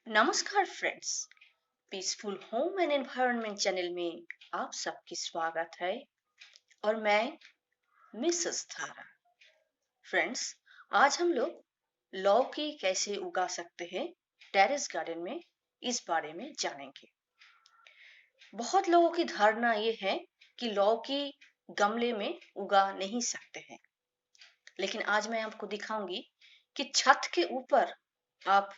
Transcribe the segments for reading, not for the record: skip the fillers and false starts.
नमस्कार friends. Peaceful home and environment channel में आप सबकी स्वागत है और मैं मिसेस थारा। फ्रेंड्स, आज हम लोग लौकी कैसे उगा सकते हैं टेरेस गार्डन में, इस बारे में जानेंगे। बहुत लोगों की धारणा ये है कि लौकी गमले में उगा नहीं सकते हैं, लेकिन आज मैं आपको दिखाऊंगी कि छत के ऊपर आप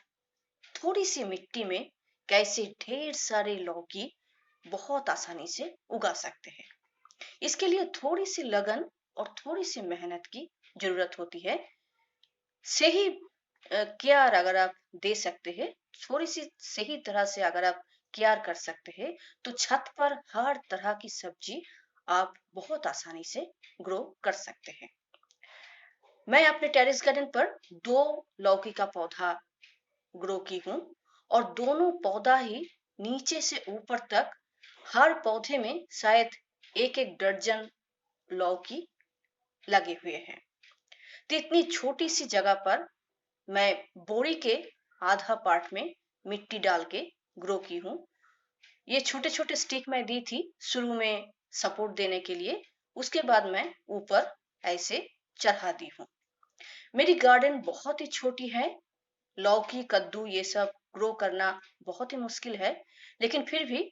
थोड़ी सी मिट्टी में कैसे ढेर सारे लौकी बहुत आसानी से उगा सकते हैं। इसके लिए थोड़ी सी लगन और थोड़ी सी मेहनत की जरूरत होती है। सही केयर अगर आप दे सकते हैं, थोड़ी सी सही तरह से अगर आप केयर कर सकते हैं, तो छत पर हर तरह की सब्जी आप बहुत आसानी से ग्रो कर सकते हैं। मैं अपने टेरेस गार्डन पर 2 लौकी का पौधा ग्रो की हूँ और दोनों पौधा ही नीचे से ऊपर तक, हर पौधे में शायद एक एक दर्जन लौकी लगे हुए हैं। तो इतनी छोटी सी जगह पर मैं बोरी के आधा पार्ट में मिट्टी डाल के ग्रो की हूँ। ये छोटे छोटे स्टिक मैं दी थी शुरू में सपोर्ट देने के लिए, उसके बाद मैं ऊपर ऐसे चढ़ा दी हूँ। मेरी गार्डन बहुत ही छोटी है, लौकी कद्दू ये सब ग्रो करना बहुत ही मुश्किल है, लेकिन फिर भी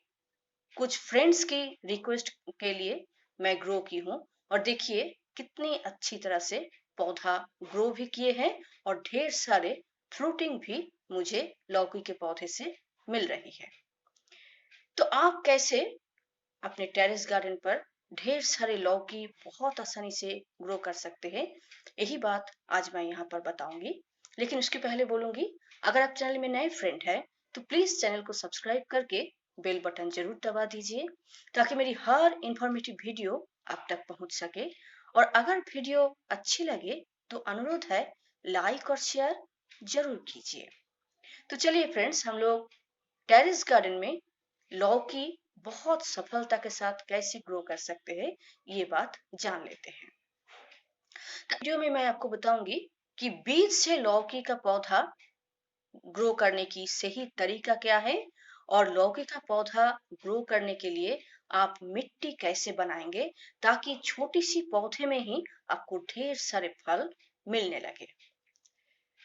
कुछ फ्रेंड्स की रिक्वेस्ट के लिए मैं ग्रो की हूँ। और देखिए कितनी अच्छी तरह से पौधा ग्रो भी किए हैं और ढेर सारे फ्रूटिंग भी मुझे लौकी के पौधे से मिल रही है। तो आप कैसे अपने टेरेस गार्डन पर ढेर सारे लौकी बहुत आसानी से ग्रो कर सकते हैं, यही बात आज मैं यहाँ पर बताऊंगी। लेकिन उसके पहले बोलूंगी, अगर आप चैनल में नए फ्रेंड हैं तो प्लीज चैनल को सब्सक्राइब करके बेल बटन जरूर दबा दीजिए, ताकि मेरी हर इंफॉर्मेटिव वीडियो आप तक पहुंच सके। और अगर वीडियो अच्छी लगे तो अनुरोध है, लाइक और शेयर जरूर कीजिए। तो चलिए फ्रेंड्स, हम लोग टेरेस गार्डन में लौकी बहुत सफलता के साथ कैसे ग्रो कर सकते हैं, ये बात जान लेते हैं। तो वीडियो में मैं आपको बताऊंगी कि बीज से लौकी का पौधा ग्रो करने की सही तरीका क्या है, और लौकी का पौधा ग्रो करने के लिए आप मिट्टी कैसे बनाएंगे ताकि छोटी सी पौधे में ही आपको ढेर सारे फल मिलने लगे।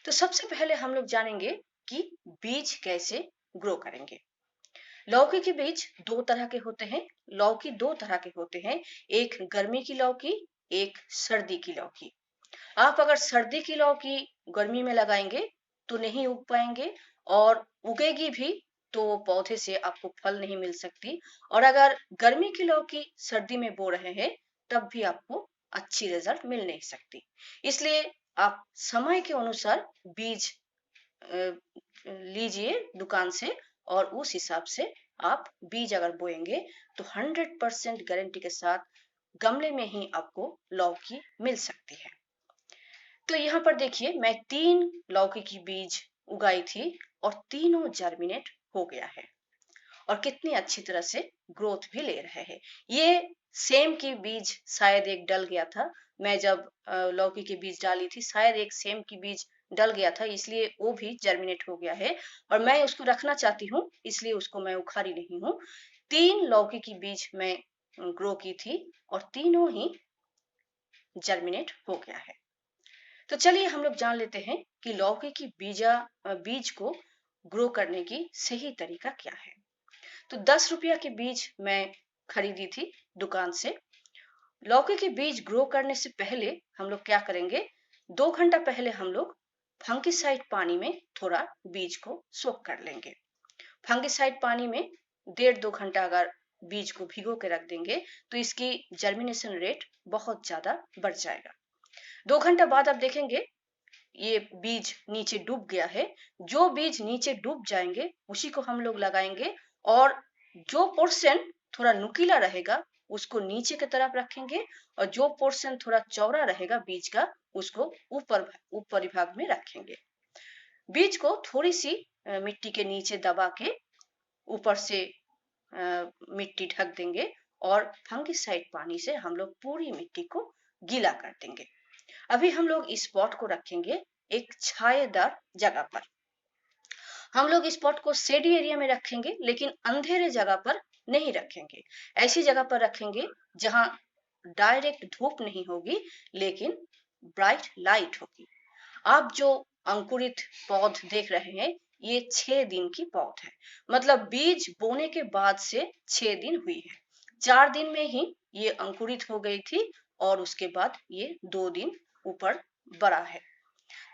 तो सबसे पहले हम लोग जानेंगे कि बीज कैसे ग्रो करेंगे। लौकी के बीज 2 तरह के होते हैं। लौकी 2 तरह के होते हैं, एक गर्मी की लौकी, एक सर्दी की लौकी। आप अगर सर्दी की लौकी गर्मी में लगाएंगे तो नहीं उग पाएंगे, और उगेगी भी तो वो पौधे से आपको फल नहीं मिल सकती। और अगर गर्मी की लौकी सर्दी में बो रहे हैं तब भी आपको अच्छी रिजल्ट मिल नहीं सकती। इसलिए आप समय के अनुसार बीज लीजिए दुकान से, और उस हिसाब से आप बीज अगर बोएंगे तो 100% गारंटी के साथ गमले में ही आपको लौकी मिल सकती है। तो यहाँ पर देखिए, मैं 3 लौकी की बीज उगाई थी और तीनों जर्मिनेट हो गया है और कितनी अच्छी तरह से ग्रोथ भी ले रहे हैं। ये सेम की बीज शायद एक डल गया था, मैं जब लौकी की बीज डाली थी शायद एक सेम की बीज डल गया था, इसलिए वो भी जर्मिनेट हो गया है और मैं उसको रखना चाहती हूँ, इसलिए उसको मैं उखाड़ी नहीं हूँ। 3 लौकी की बीज मैं ग्रो की थी और तीनों ही जर्मिनेट हो गया है। तो चलिए हम लोग जान लेते हैं कि लौकी की बीज को ग्रो करने की सही तरीका क्या है। तो 10 रुपया के बीज मैं खरीदी थी दुकान से। लौकी के बीज ग्रो करने से पहले हम लोग क्या करेंगे, 2 घंटा पहले हम लोग फंगिसाइड पानी में थोड़ा बीज को सोक कर लेंगे। फंगिसाइड पानी में 1.5-2 घंटा अगर बीज को भिगो के रख देंगे तो इसकी जर्मिनेशन रेट बहुत ज्यादा बढ़ जाएगा। 2 घंटा बाद आप देखेंगे ये बीज नीचे डूब गया है। जो बीज नीचे डूब जाएंगे उसी को हम लोग लगाएंगे, और जो पोर्शन थोड़ा नुकीला रहेगा उसको नीचे की तरफ रखेंगे, और जो पोर्शन थोड़ा चौड़ा रहेगा बीज का उसको ऊपर ऊपरी भाग में रखेंगे। बीज को थोड़ी सी मिट्टी के नीचे दबा के ऊपर से मिट्टी ढक देंगे, और फंगिसाइड पानी से हम लोग पूरी मिट्टी को गीला कर देंगे। अभी हम लोग इस पॉट को रखेंगे एक छायेदार जगह पर। हम लोग इस पॉट को शेडी एरिया में रखेंगे, लेकिन अंधेरे जगह पर नहीं रखेंगे। ऐसी जगह पर रखेंगे जहां डायरेक्ट धूप नहीं होगी, लेकिन ब्राइट लाइट होगी। आप जो अंकुरित पौध देख रहे हैं, ये 6 दिन की पौध है। मतलब बीज बोने के बाद से 6 दिन हुई है। 4 दिन में ही ये अंकुरित हो गई थी और उसके बाद ये 2 दिन ऊपर बड़ा है।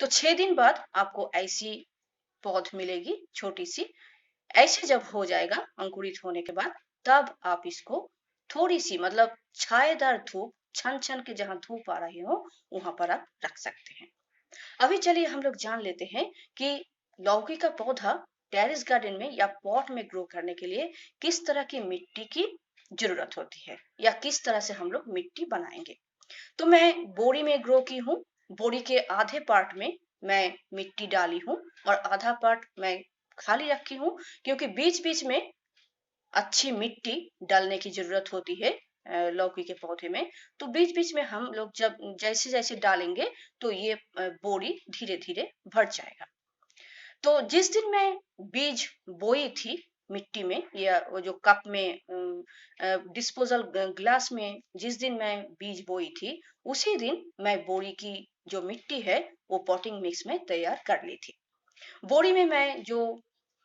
तो 6 दिन बाद आपको ऐसी पौध मिलेगी, छोटी सी। ऐसे जब हो जाएगा अंकुरित होने के बाद, तब आप इसको थोड़ी सी मतलब छायादार धूप, छन छन के जहां धूप आ रही हो वहां पर आप रख सकते हैं। अभी चलिए हम लोग जान लेते हैं कि लौकी का पौधा टेरेस गार्डन में या पॉट में ग्रो करने के लिए किस तरह की मिट्टी की जरूरत होती है, या किस तरह से हम लोग मिट्टी बनाएंगे। तो मैं बोरी में ग्रो की हूँ। बोरी के आधे पार्ट में मैं मिट्टी डाली हूँ और आधा पार्ट मैं खाली रखी हूँ, क्योंकि बीच बीच में अच्छी मिट्टी डालने की जरूरत होती है लौकी के पौधे में। तो बीच बीच में हम लोग जब जैसे जैसे डालेंगे तो ये बोरी धीरे धीरे भर जाएगा। तो जिस दिन मैं बीज बोई थी मिट्टी में, या वो जो कप में डिस्पोजल ग्लास में जिस दिन मैं बीज बोई थी, उसी दिन मैं बोरी की जो मिट्टी है वो पॉटिंग मिक्स में तैयार कर ली थी। बोरी में मैं जो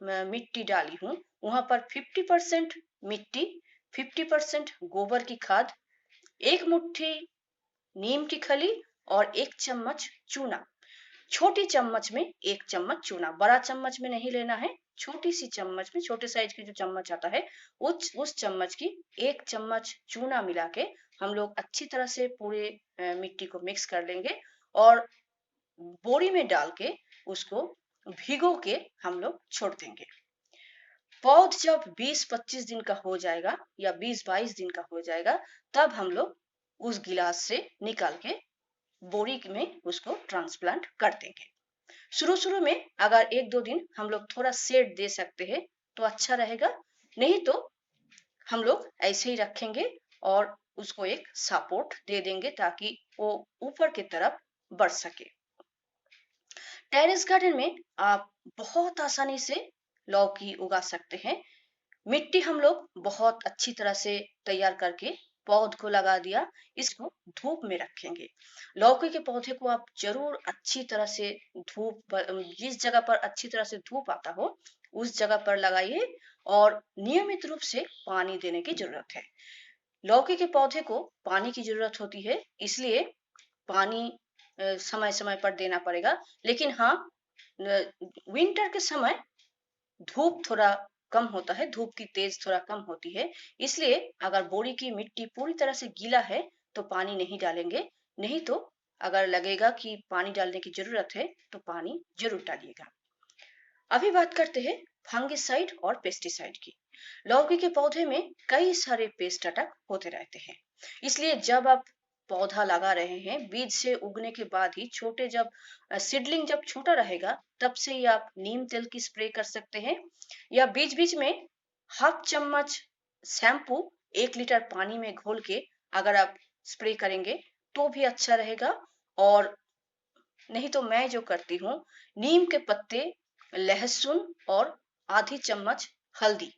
मिट्टी डाली हूँ, वहां पर 50% मिट्टी, 50% गोबर की खाद, एक मुट्ठी नीम की खली और 1 चम्मच चूना। छोटी चम्मच में 1 चम्मच चूना, बड़ा चम्मच में नहीं लेना है। छोटी सी चम्मच में, छोटे साइज की जो चम्मच आता है, उस चम्मच की 1 चम्मच चूना मिला के हम लोग अच्छी तरह से पूरे मिट्टी को मिक्स कर लेंगे और बोरी में डाल के उसको भिगो के हम लोग छोड़ देंगे। पौध जब 20-25 दिन का हो जाएगा या 20-22 दिन का हो जाएगा, तब हम लोग उस गिलास से निकाल के बोरी में उसको ट्रांसप्लांट कर देंगे। शुरू शुरू में अगर 1-2 दिन हम लोग थोड़ा सेड दे सकते हैं तो अच्छा रहेगा, नहीं तो हम लोग ऐसे ही रखेंगे और उसको एक सपोर्ट दे देंगे ताकि वो ऊपर की तरफ बढ़ सके। टेरेस गार्डन में आप बहुत आसानी से लौकी उगा सकते हैं। मिट्टी हम लोग बहुत अच्छी तरह से तैयार करके पौध को लगा दिया, इसको धूप में रखेंगे। लौकी के पौधे को आप जरूर अच्छी तरह से जिस जगह पर अच्छी तरह से धूप आता हो उस जगह पर लगाइए और नियमित रूप से पानी देने की जरूरत है। लौकी के पौधे को पानी की जरूरत होती है, इसलिए पानी समय समय पर देना पड़ेगा। लेकिन हाँ, विंटर के समय धूप थोड़ा कम होता है, धूप की तेज थोड़ा कम होती है, इसलिए अगर बोरी की मिट्टी पूरी तरह से गीला है तो पानी नहीं डालेंगे। नहीं तो अगर लगेगा कि पानी डालने की जरूरत है तो पानी जरूर डालिएगा। अभी बात करते हैं फंगिसाइड और पेस्टिसाइड की। लौकी के पौधे में कई सारे पेस्ट अटैक होते रहते हैं, इसलिए जब आप पौधा लगा रहे हैं, बीज से उगने के बाद ही छोटे जब सीडलिंग जब छोटा रहेगा तब से ही आप नीम तेल की स्प्रे कर सकते हैं, या बीच बीच में 1/2 चम्मच शैम्पू 1 लीटर पानी में घोल के अगर आप स्प्रे करेंगे तो भी अच्छा रहेगा। और नहीं तो मैं जो करती हूँ, नीम के पत्ते, लहसुन और आधी चम्मच हल्दी,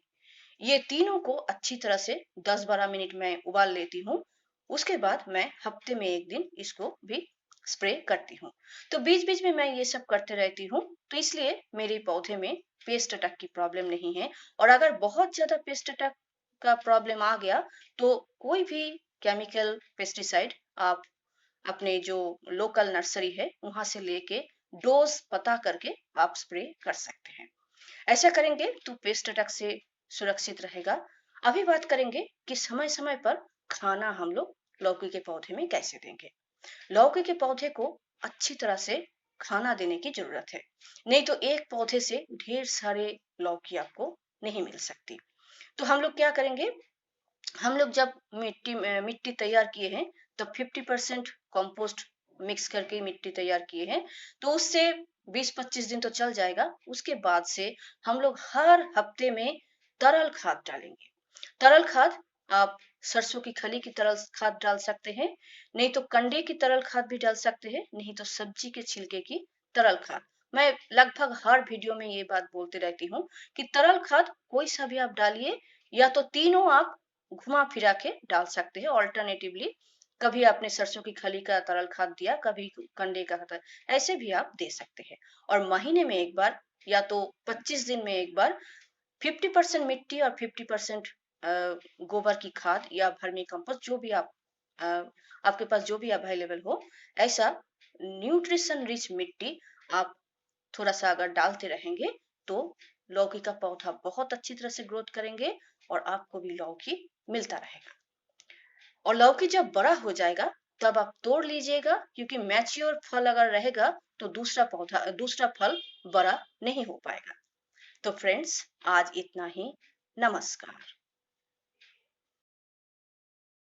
ये तीनों को अच्छी तरह से 10-12 मिनट में उबाल लेती हूँ। उसके बाद मैं हफ्ते में 1 दिन इसको भी स्प्रे करती हूँ। तो बीच बीच में मैं ये सब करते रहती हूँ, तो इसलिए मेरे पौधे में पेस्ट अटैक की प्रॉब्लम नहीं है। और अगर बहुत ज्यादा पेस्ट अटैक का प्रॉब्लम आ गया तो कोई भी केमिकल पेस्टिसाइड आप अपने जो लोकल नर्सरी है वहां से लेके डोज पता करके आप स्प्रे कर सकते हैं। ऐसा करेंगे तो पेस्ट अटैक से सुरक्षित रहेगा। अभी बात करेंगे कि समय समय पर खाना हम लोग लौकी के पौधे में कैसे देंगे। लौकी के पौधे को अच्छी तरह से खाना देने की जरूरत है, नहीं तो एक पौधे से ढेर सारे लौकी आपको नहीं मिल सकती। तो हम लोग क्या करेंगे, हम लोग जब मिट्टी तैयार किए हैं तो 50% कंपोस्ट मिक्स करके मिट्टी तैयार किए हैं, तो उससे 20-25 दिन तो चल जाएगा। उसके बाद से हम लोग हर हफ्ते में तरल खाद डालेंगे। तरल खाद आप सरसों की खली की तरल खाद डाल सकते हैं, नहीं तो कंडे की तरल खाद भी डाल सकते हैं, नहीं तो सब्जी के छिलके की तरल खाद। मैं लगभग हर वीडियो में ये बात बोलती रहती हूँ कि तरल खाद कोई सा भी आप डालिए, या तो तीनों आप घुमा फिरा के डाल सकते हैं ऑल्टरनेटिवली। कभी आपने सरसों की खली का तरल खाद दिया, कभी कंडे का ऐसे भी आप दे सकते हैं। और महीने में एक बार या तो 25 दिन में एक बार 50% मिट्टी और 50% गोबर की खाद या वर्मी कंपोस्ट, जो भी आप अ, आपके पास जो भी अवेलेबल हो, ऐसा न्यूट्रिशन रिच मिट्टी आप थोड़ा सा अगर डालते रहेंगे तो लौकी का पौधा बहुत अच्छी तरह से ग्रोथ करेंगे और आपको भी लौकी मिलता रहेगा। और लौकी जब बड़ा हो जाएगा तब आप तोड़ लीजिएगा, क्योंकि मैच्योर फल अगर रहेगा तो दूसरा फल बड़ा नहीं हो पाएगा। तो फ्रेंड्स, आज इतना ही। नमस्कार।